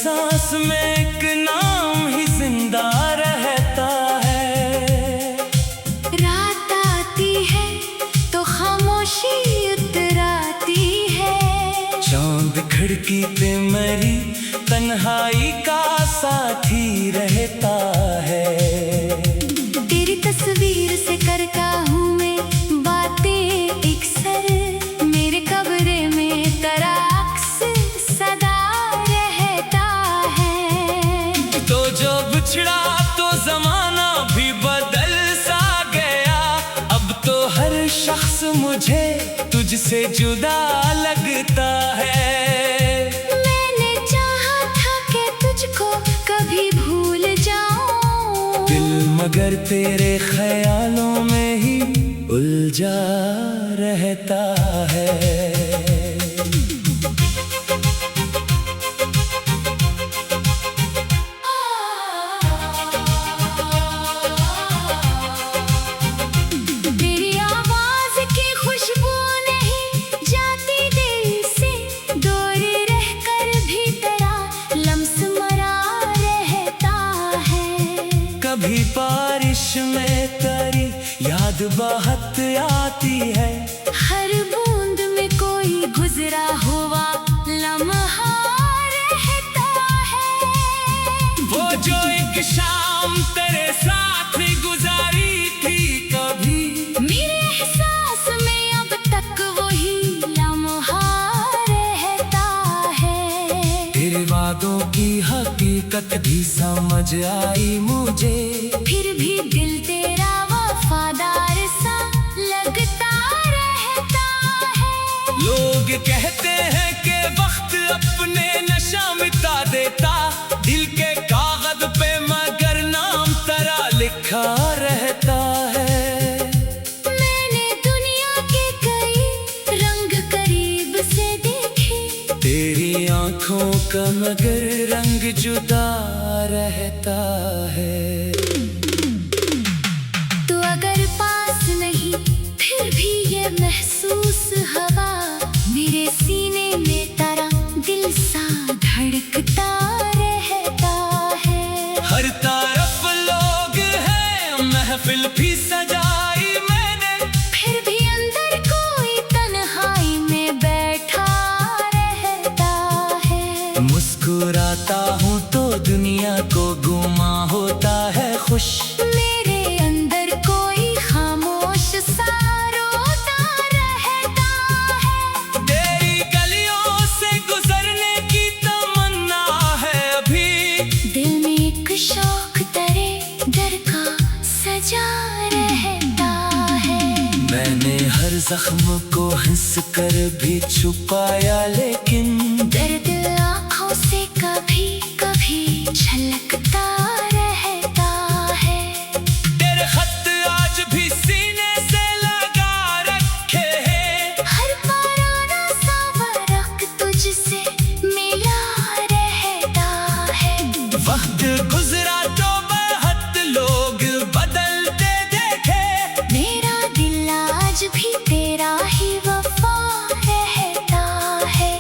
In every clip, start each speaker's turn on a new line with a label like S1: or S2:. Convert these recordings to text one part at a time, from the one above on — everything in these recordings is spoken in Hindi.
S1: सांस में एक नाम ही जिंदा रहता है।
S2: रात आती है तो खामोशी उतराती है।
S1: चांद खिड़की पे मेरी तन्हाई का साथी रहता है।
S2: तेरी तस्वीर से करता हूँ मैं बातें अक्सर। मेरे कब्रे में तेरा अक्स सदा रहता है।
S1: तो जो बिछड़ा तो जमाना भी बदल सा गया। अब तो हर शख्स मुझे तुझसे जुदा लगता है।
S2: मैंने चाहा था कि तुझको कभी भूल जाऊं,
S1: दिल मगर तेरे ख्यालों में ही उलझा रहता है।
S2: तेरी आवाज की खुशबू नहीं जाती दिल से। दूर रहकर भी तेरा लम्स मरा रहता है।
S1: कभी बारिश में तेरी याद बहुत आती है।
S2: हर बूंद में कोई गुजरा हुआ लम्हा रहता है।
S1: वो जो एक शाम तेरे साथ गुजारी थी कभी,
S2: मेरे एहसास में अब तक वही लम्हा रहता है।
S1: तेरे वादों की हकीकत भी समझ आई मुझे।
S2: फिर भी दिल तेरा वफादार सा लगता रहता है।
S1: लोग कहते हैं कि वक्त अपने नशा मिटा देता। दिल के कागज पे मगर नाम तेरा लिखा रहता है।
S2: मैंने दुनिया के कई रंग करीब से देखे।
S1: तेरी आंखों का मगर रंग जुदा रहता है।
S2: तो अगर पास नहीं फिर भी ये महसूस हवा मेरे सीने में तेरा दिल सा धड़कता रहता है।
S1: हर तरफ लोग हैं, महफिल भी सजाई मैंने।
S2: फिर भी अंदर कोई तन्हाई में बैठा रहता है।
S1: मुस्कुराता हूँ तो दुनिया को गुमा होता है खुश।
S2: मेरे अंदर कोई खामोश सा रोता रहता है।
S1: तेरी गलियों से गुजरने की तमन्ना है अभी।
S2: दिल में एक शौक तेरे डर का सजा रहता है।
S1: मैंने हर जख्म को हंस कर भी छुपाया, लेकिन
S2: दर्द आँखों से कभी कभी झलकता रहता है।
S1: तेरे खत आज भी सीने से लगा रखे हैं।
S2: हर पुराना सा वरक तुझसे मिला रहता है।
S1: वक्त गुजरा तो बहुत लोग बदलते देखे।
S2: मेरा दिल आज भी तेरा ही वफा रहता है।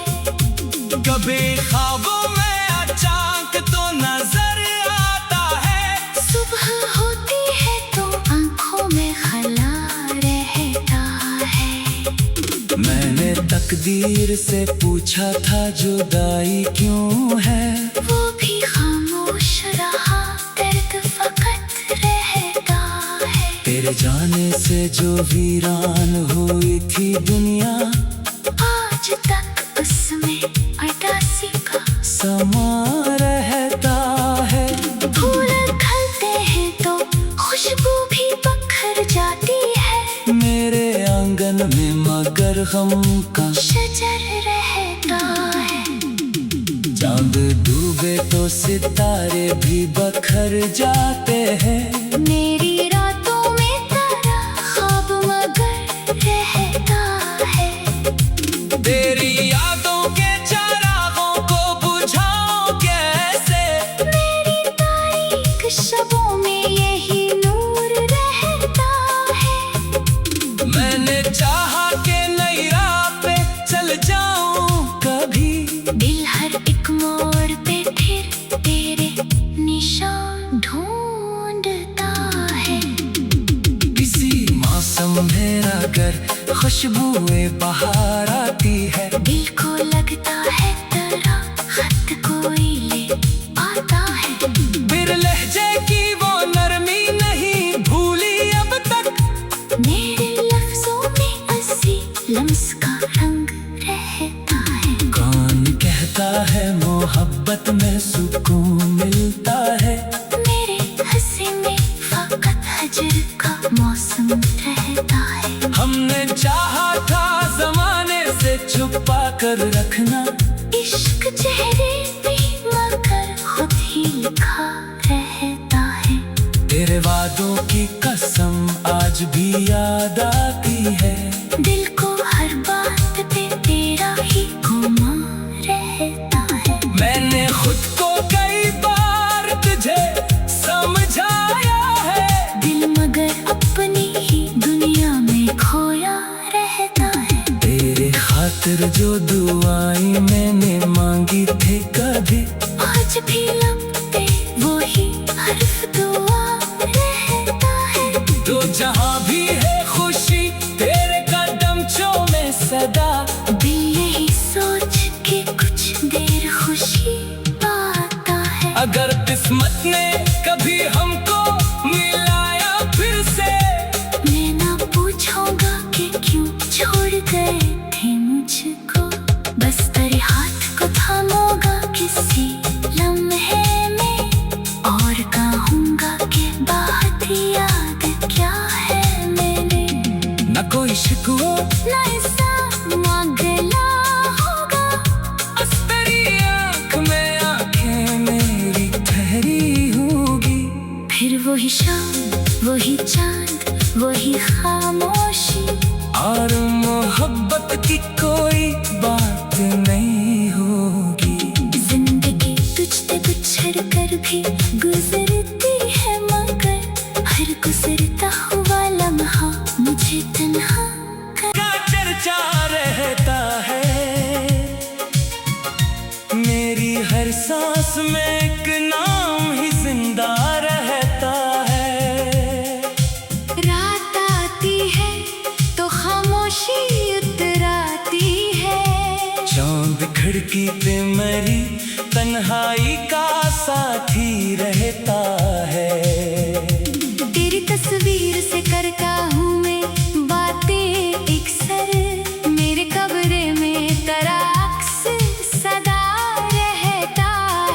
S1: कभी ख्वाबों में अचानक तो नजर आता है।
S2: सुबह होती है तो आंखों में खला रहता है।
S1: मैंने तकदीर से पूछा था जुदाई क्यों है।
S2: वो भी खामोश रहा, दर्द फकत रहता है।
S1: तेरे जाने से जो वीरान हुई थी दुनिया,
S2: आज तक उसमें अटासी का
S1: समा रहता है।
S2: फूल खिलते हैं तो खुशबू भी बखर जाती है।
S1: मेरे आंगन में मगर गम का
S2: शजर रहता है।
S1: चांद डूबे तो सितारे भी बखर जाते हैं।
S2: मेरी रातों में तेरा ख्वाब मगर रहता है।
S1: तेरी यादों के चिरागों को बुझाओ कैसे।
S2: मेरी तारीख शबों में यही नूर रहता है।
S1: मैंने चाहा कि नई राह पे चल जाऊं कभी।
S2: दिल हर एक मोड़ पे फिर
S1: खुशबुएं बाहर आती है।
S2: दिल को लगता है तरह खत कोई ले आता है।
S1: फिर लहजे की वो नरमी नहीं भूली अब तक।
S2: मेरे लफ्जों में अस्सी लम्स का रंग रहता है।
S1: कौन कहता है मोहब्बत में सुकून मिलता है।
S2: मेरे हंसी में फकत हजर का मौसम रहता है।
S1: हमने चाहा था जमाने से छुपा कर रखना।
S2: इश्क चेहरे पे मगर खुद ही लिखा रहता है।
S1: तेरे वादों की कसम आज भी याद आती है।
S2: दिल को हर बात पे तेरा ही घुमा रहता है।
S1: मैंने खुद को कई बार तुझे समझाया है।
S2: दिल मगर अपनी ही दुनिया में खोया रहता है।
S1: तेरे खातिर जो दुआएं मैंने मांगी थी कभी,
S2: आज भी लब पे वही हर्फ दुआ रहता है।
S1: तो जहाँ भी है खुशी तेरे कदम में सदा।
S2: दिल यही सोच के कुछ देर खुशी पाता है।
S1: अगर किस्मत ने कभी हमको मिलाया फिर से,
S2: मैं ना पूछूंगा कि क्यों छोड़ गए थे मुझको। बस तेरे हाथ को थामूंगा किसी लम्हे में और कहूंगा कि बात याद क्या है मैंने।
S1: न कोई शिकवा
S2: ना ऐसा मांगला होगा।
S1: बस तेरी आँख में आँखें मेरी ठहरी होगी।
S2: फिर वही शाम वही चांद वही खामोशी।
S1: और मोहब्बत की कोई बात नहीं होगी।
S2: जिंदगी तुझसे बिछड़ कर भी गुजरती है मगर हर गुजरता हुआ लम्हा मुझे तन्हा
S1: का चर्चा रहता है। मेरी हर सांस में एक नाम ही जिंदा रहता है।
S2: रात आती है तो खामोशी उतराती है।
S1: चांद खिड़की पे मेरी तन्हाई का साथी रहता है।
S2: तेरी तस्वीर से करता हूँ मैं बातें अक्सर। मेरे कब्रे में तेरा अक्स सदा रहता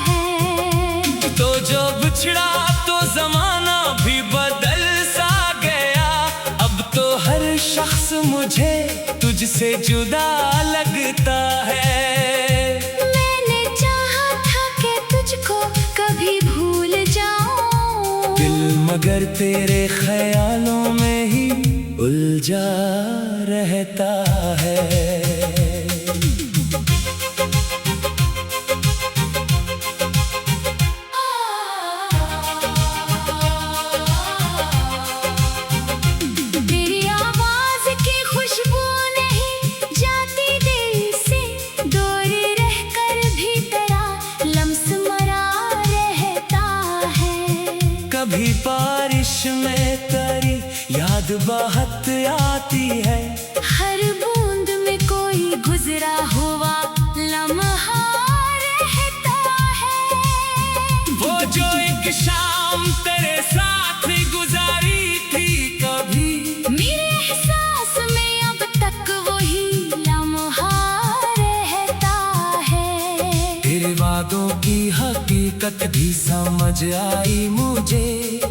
S2: है।
S1: तो जो बिछड़ा तो जमाना भी बदल सा गया। अब तो हर शख्स मुझे तुझसे जुदा लगता है।
S2: मैंने चाहा था कि तुझको कभी भूल जाऊं।
S1: दिल मगर तेरे ख्यालों में ही उलझा रहता है।
S2: तेरी आवाज की खुशबू नहीं जाती दिल से। दूर रहकर भी तेरा लम्स मरा रहता है।
S1: कभी बारिश में तेरी याद बहुत आती है।
S2: हर बूंद में कोई गुजरा हुआ लम्हा रहता है।
S1: वो जो एक शाम तेरे साथ गुजारी थी कभी,
S2: मेरे एहसास में अब तक वही लम्हा रहता है।
S1: तेरे वादों की हकीकत भी समझ आई मुझे।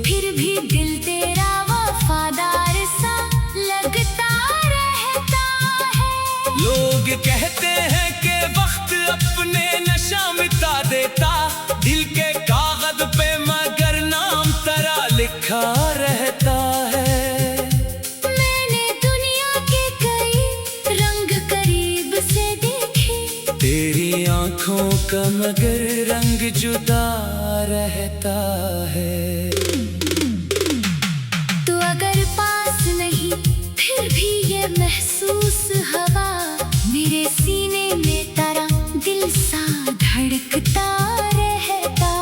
S2: फिर भी दिल तेरा वफादार सा लगता रहता है।
S1: लोग कहते हैं कि वक्त अपने नशा मिटा देता। दिल के कागज पे मगर नाम तेरा लिखा रहता है।
S2: मैंने दुनिया के कई रंग करीब से देखे।
S1: तेरी आंखों का मगर रंग जुदा रहता है।
S2: तो अगर पास नहीं फिर भी ये महसूस हवा मेरे सीने में तेरा दिल सा धड़कता रहता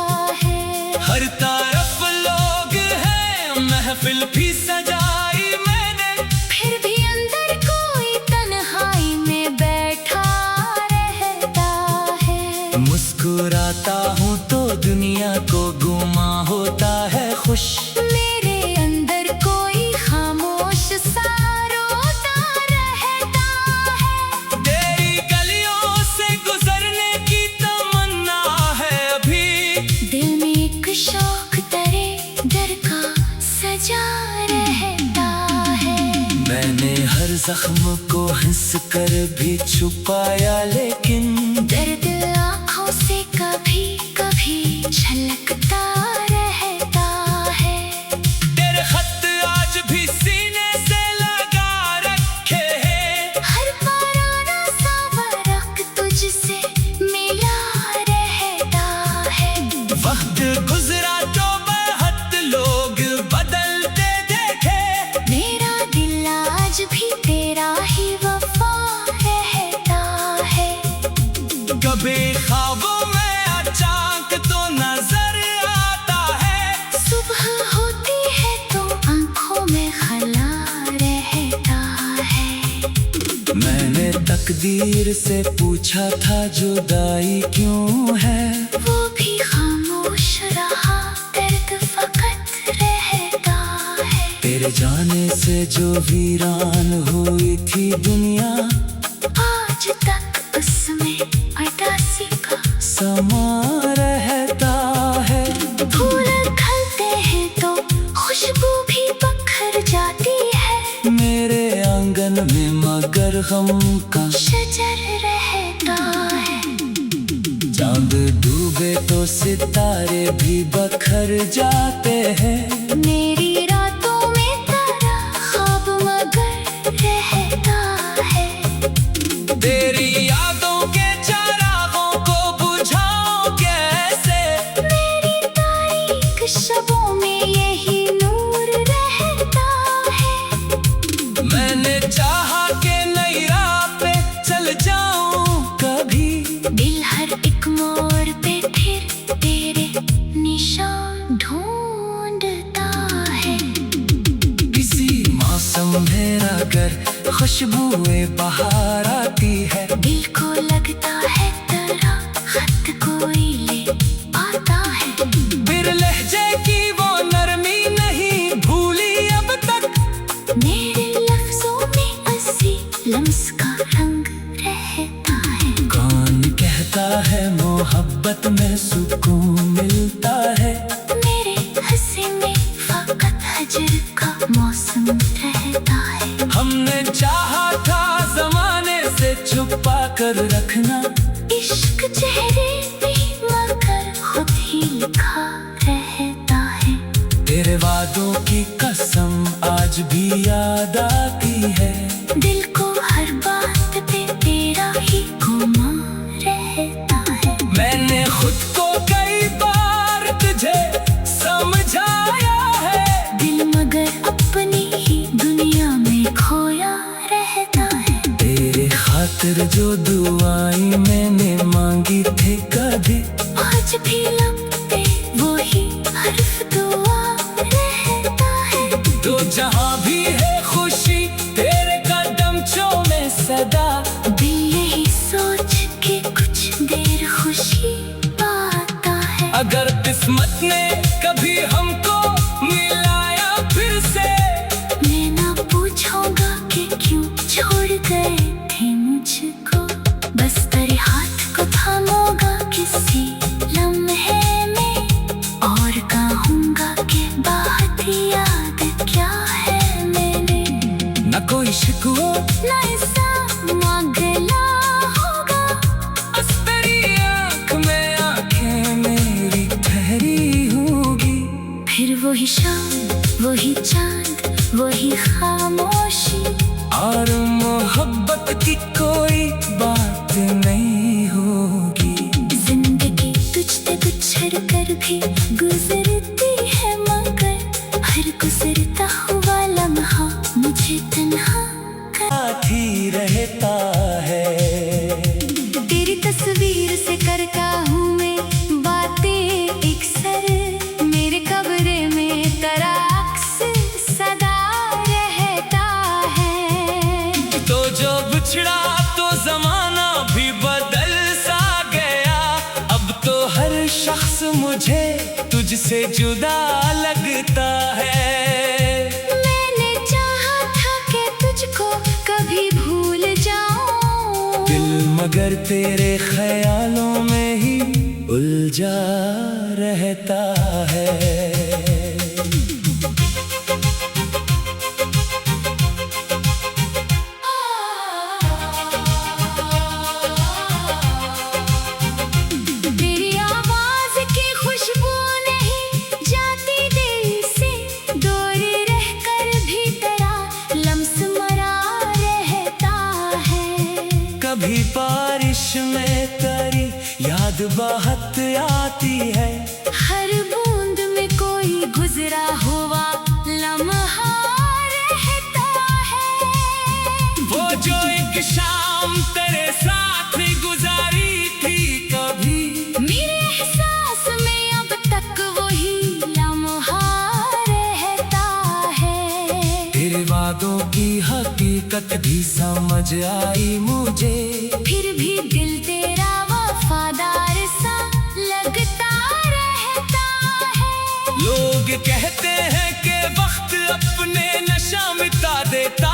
S2: है।
S1: हर तरफ लोग हैं महफिल भी सजाई मैंने।
S2: फिर भी अंदर कोई तन्हा
S1: मुस्कुराता हूँ तो दुनिया को गुमा होता है खुश।
S2: मेरे अंदर कोई खामोश सा रोता रहता है।
S1: तेरी गलियों से गुजरने की तमन्ना है अभी।
S2: दिल में एक शौक तेरे डर का सजा रहता है।
S1: मैंने हर जख्म को हंस कर भी छुपाया, लेकिन
S2: दर्द आँखों से कभी कभी झलकता रहता है।
S1: तेरे खत आज भी सीने से लगा रखे हैं।
S2: हर पुराना सा फर्क तुझसे मिला रहता है।
S1: वक्त गुजरा तो बहुत लोग बदलते देखे।
S2: मेरा दिल आज भी तेरा ही वफा रहता है।
S1: कभी ख्वाबों में अचानक तो नजर आता है।
S2: सुबह होती है तो आंखों में खला रहता है।
S1: मैंने तकदीर से पूछा था जुदाई क्यों है,
S2: वो भी खामोश रहा, दर्द फकत रहता है।
S1: तेरे जाने से जो वीरान हुई थी दुनिया,
S2: आज तक उसमें उदासी का
S1: समा रहता है।
S2: फूल खिलते हैं तो खुशबू भी बखर जाती है।
S1: मेरे आंगन में मगर गम का
S2: शजर रहता है।
S1: चांद डूबे तो सितारे भी बखर जाते हैं।
S2: मेरी रातों में तेरा ख्वाब मगर रहता है।
S1: तेरी यादों के चरागों को बुझाऊं कैसे,
S2: मेरी तारीख शबों में यही नूर रहता है।
S1: मैंने चाहा कि नई राह पे चल जाऊं कभी।
S2: दिल हर एक मोड़ पे फिर तेरे निशान ढूंढता है।
S1: किसी मौसम में अगर खुशबुएं बाहर आती है,
S2: दिल को लगता है तेरा खत कोई ले आता है।
S1: फिर लहजे की वो नरमी नहीं भूली अब तक।
S2: मेरे लफ्जों में हंसी लम्स का रंग रहता है।
S1: कौन कहता है मोहब्बत में सुकून मिलता है।
S2: मेरे हंसी में फकत हजर का मौसम रहता है।
S1: हमने चाहा था जमाने से छुपा कर रखना,
S2: इश्क चेहरे पे मगर खुद ही लिखा रहता है।
S1: तेरे वादों की कसम आज भी याद आती है।
S2: दिल को हर बात पे तेरा ही घुमा रहता है।
S1: मैंने खुद को कई बार तुझे समझाया है।
S2: दिल मगर अपनी ही दुनिया में खोया रहता है।
S1: तेरे खातिर जो दुआएं मैंने मांगी थी कभी,
S2: आज भी लब पे वही हर्फ दुआ रहता है।
S1: तो जहाँ भी है खुशी तेरे कदम में सदा।
S2: दिल यही सोच के कुछ देर खुशी पाता है।
S1: अगर किस्मत ने कभी हमको मिलाया फिर से,
S2: मैं ना पूछूंगा कि क्यों छोड़ गए थे मुझको। बस तेरे हाथ को थामूंगा किसी लम्हे में, और कहूंगा कि बात याद क्या है मेरे।
S1: न कोई शिकवा
S2: ना ऐसा मांगला होगा,
S1: बस तेरी आँख में आँखें मेरी ठहरी होगी।
S2: फिर वही शाम वही चांद वही खामोशी,
S1: और मोहब्बत की कोई बात नहीं होगी।
S2: जिंदगी तुझसे गुजर कर भी गुजरती है, मगर हर गुजरता हुआ लम्हा मुझे तन्हा
S1: साथ ही रहता है।
S2: तेरी तस्वीर से करता हूँ मैं बातें एक सर। मेरे कब्रे में तेरा अक्स सदा रहता है।
S1: तो जो बिछड़ा तो जमाना भी बदल सा गया, अब तुझसे जुदा लगता है।
S2: मैंने चाहा था कि तुझको कभी भूल जाऊं,
S1: दिल मगर तेरे ख्यालों में ही उलझा रहता है।
S2: तेरी आवाज की खुशबू नहीं जाती दिल से, दूर रहकर भी तेरा लम्स मरा रहता है।
S1: कभी बारिश में तेरी याद बहत आती है,
S2: हर बूंद में कोई गुजरा हुआ लम्हा रहता है।
S1: वो जो एक शाम तेरे साथ गुजारी थी कभी,
S2: मेरे एहसास में अब तक वही लम्हा रहता है।
S1: तेरे वादों की हकीकत भी समझ आई मुझे,
S2: फिर भी दिल तेरा वफादार सा लगता रहता है।
S1: लोग कहते हैं कि वक्त अपने नशा मिटा देता,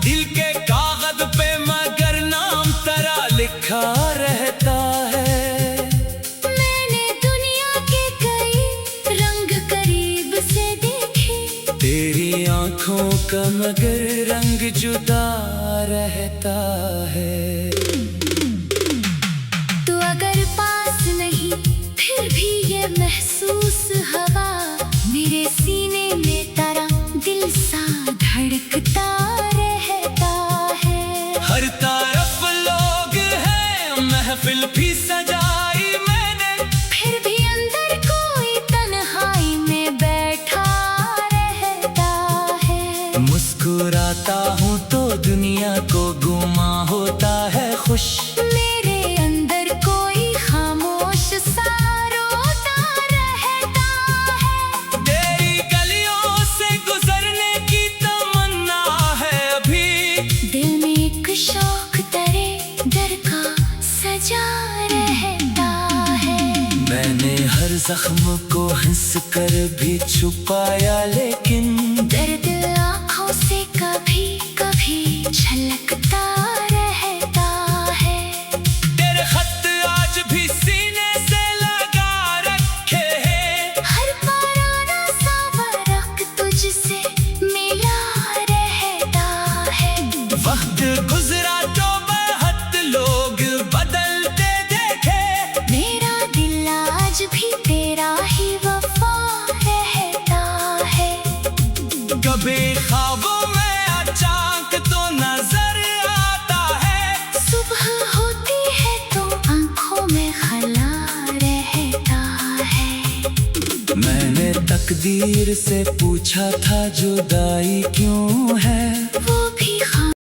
S1: दिल के कागज पे मगर नाम तेरा लिखा रहता है।
S2: मैंने दुनिया के कई रंग करीब से देखे,
S1: तेरी आंखों का मगर रंग जुदा रहता है।
S2: तो अगर पास नहीं फिर भी ये महसूस हवा, मेरे सीने में तेरा दिल सा धड़कता रहता है।
S1: हर तरफ लोग हैं, महफिल भी सजाई मैंने,
S2: फिर भी अंदर कोई तन्हाई में बैठा रहता है।
S1: मुस्कुराता हूँ तो दुनिया को गुमा होता है खुश,
S2: मेरे अंदर कोई खामोश सा रोता रहता है।
S1: तेरी गलियों से गुजरने की तमन्ना है अभी,
S2: दिल में एक शौक तेरे डर का सजा रहता है।
S1: मैंने हर जख्म को हंस कर भी छुपाया, लेकिन
S2: दर्द आँखों से कभी कभी झलकता रहता है।
S1: तेरे खत आज भी सीने से लगा रखे हैं,
S2: हर पुराना सा वरक तुझसे मिला रहता है।
S1: वक्त गुजरा तो बहुत लोग बदलते देखे,
S2: मेरा दिल आज भी तेरा ही वफा रहता है।
S1: कभी ख्वाबों में अचानक तो नजर आता है,
S2: सुबह होती है तो आंखों में खला रहता है।
S1: मैंने तकदीर से पूछा था जुदाई क्यों है,
S2: वो